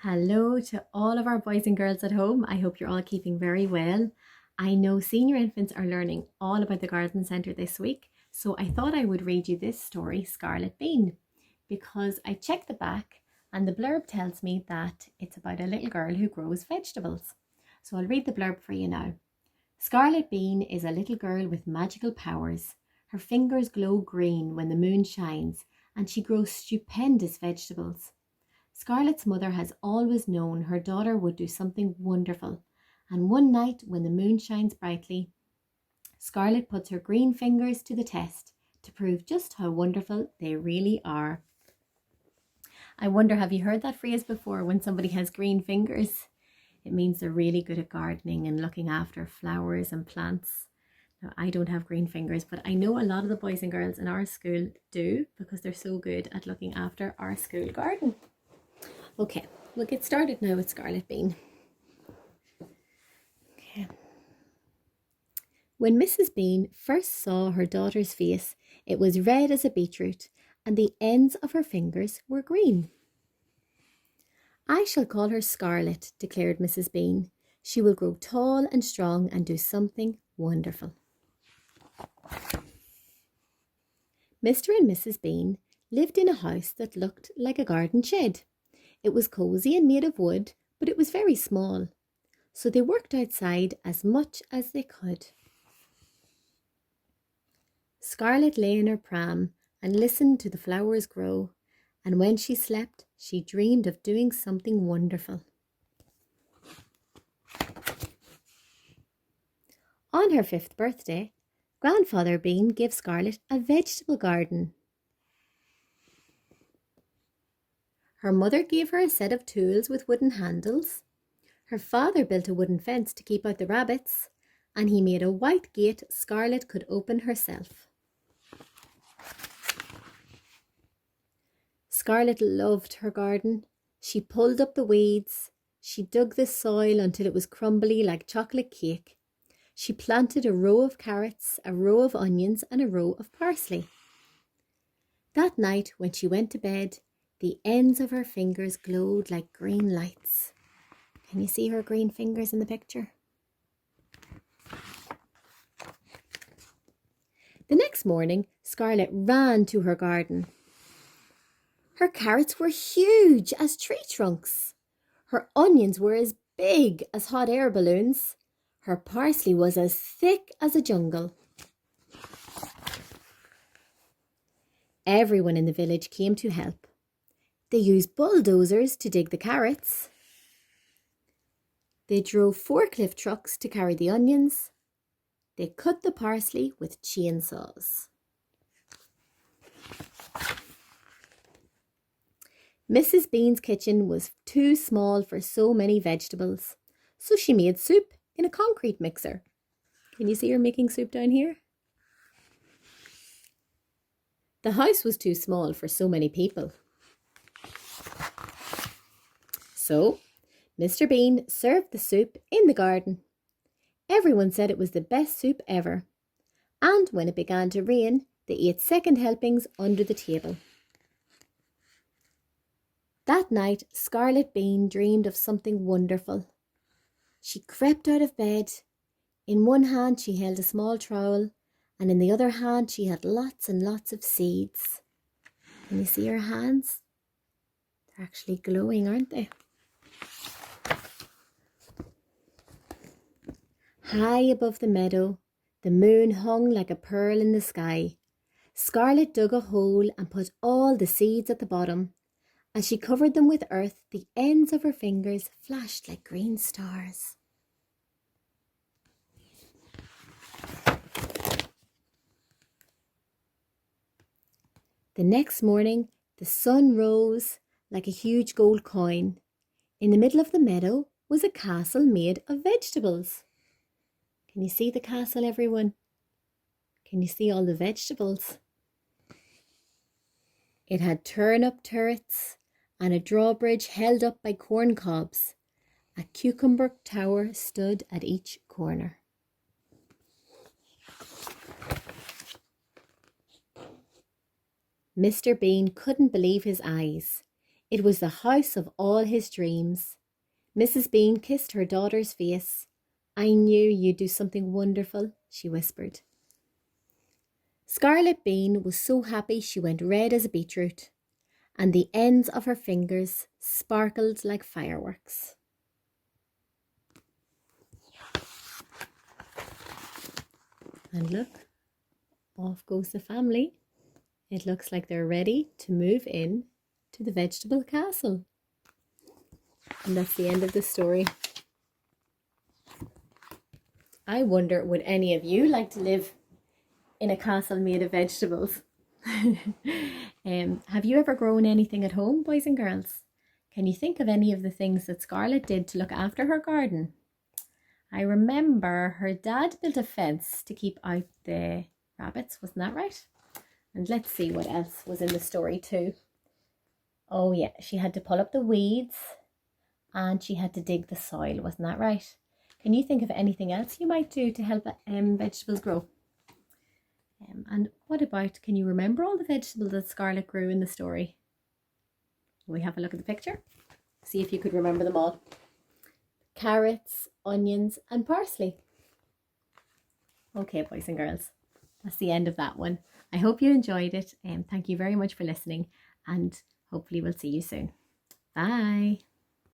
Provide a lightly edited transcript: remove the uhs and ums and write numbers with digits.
Hello to all of our boys and girls at home. I hope you're all keeping very well. I know senior infants are learning all about the garden centre this week, so I thought I would read you this story, Scarlette Beane, because I checked the back and the blurb tells me that it's about a little girl who grows vegetables. So I'll read the blurb for you now. Scarlette Beane is a little girl with magical powers. Her fingers glow green when the moon shines, and she grows stupendous vegetables. Scarlette's mother has always known her daughter would do something wonderful, and one night when the moon shines brightly, Scarlette puts her green fingers to the test to prove just how wonderful they really are. I wonder, have you heard that phrase before when somebody has green fingers? It means they're really good at gardening and looking after flowers and plants. Now, I don't have green fingers, but I know a lot of the boys and girls in our school do because they're so good at looking after our school garden. Okay, we'll get started now with Scarlette Beane. Okay. When Mrs. Beane first saw her daughter's face, it was red as a beetroot, and the ends of her fingers were green. I shall call her Scarlette, declared Mrs. Beane. She will grow tall and strong and do something wonderful. Mr. and Mrs. Beane lived in a house that looked like a garden shed. It was cosy and made of wood, but it was very small, so they worked outside as much as they could. Scarlette lay in her pram and listened to the flowers grow, and when she slept, she dreamed of doing something wonderful. On her 5th birthday, Grandfather Beane gave Scarlette a vegetable garden. Her mother gave her a set of tools with wooden handles. Her father built a wooden fence to keep out the rabbits, and he made a white gate Scarlette could open herself. Scarlette loved her garden. She pulled up the weeds. She dug the soil until it was crumbly like chocolate cake. She planted a row of carrots, a row of onions, and a row of parsley. That night, when she went to bed, the ends of her fingers glowed like green lights. Can you see her green fingers in the picture? The next morning, Scarlette ran to her garden. Her carrots were huge as tree trunks. Her onions were as big as hot air balloons. Her parsley was as thick as a jungle. Everyone in the village came to help. They used bulldozers to dig the carrots. They drove forklift trucks to carry the onions. They cut the parsley with chainsaws. Mrs. Beane's kitchen was too small for so many vegetables, so she made soup in a concrete mixer. Can you see her making soup down here? The house was too small for so many people. So, Mr. Beane served the soup in the garden. Everyone said it was the best soup ever. And when it began to rain, they ate second helpings under the table. That night, Scarlette Beane dreamed of something wonderful. She crept out of bed. In one hand she held a small trowel, and in the other hand she had lots and lots of seeds. Can you see her hands? They're actually glowing, aren't they? High above the meadow, the moon hung like a pearl in the sky. Scarlette dug a hole and put all the seeds at the bottom. As she covered them with earth, the ends of her fingers flashed like green stars. The next morning, the sun rose like a huge gold coin. In the middle of the meadow was a castle made of vegetables. Can you see the castle, everyone? Can you see all the vegetables? It had turnip turrets and a drawbridge held up by corn cobs. A cucumber tower stood at each corner. Mr. Beane couldn't believe his eyes. It was the house of all his dreams. Mrs. Beane kissed her daughter's face. I knew you'd do something wonderful, she whispered. Scarlette Beane was so happy she went red as a beetroot, and the ends of her fingers sparkled like fireworks. And look, off goes the family. It looks like they're ready to move in to the vegetable castle. And that's the end of the story. I wonder, would any of you like to live in a castle made of vegetables? Have you ever grown anything at home, boys and girls? Can you think of any of the things that Scarlette did to look after her garden? I remember her dad built a fence to keep out the rabbits, wasn't that right? And let's see what else was in the story too. Oh yeah, she had to pull up the weeds and she had to dig the soil, wasn't that right? Can you think of anything else you might do to help vegetables grow? And what about, can you remember all the vegetables that Scarlette grew in the story? We have a look at the picture. See if you could remember them all. Carrots, onions and parsley. Okay, boys and girls, that's the end of that one. I hope you enjoyed it and thank you very much for listening, and hopefully we'll see you soon. Bye.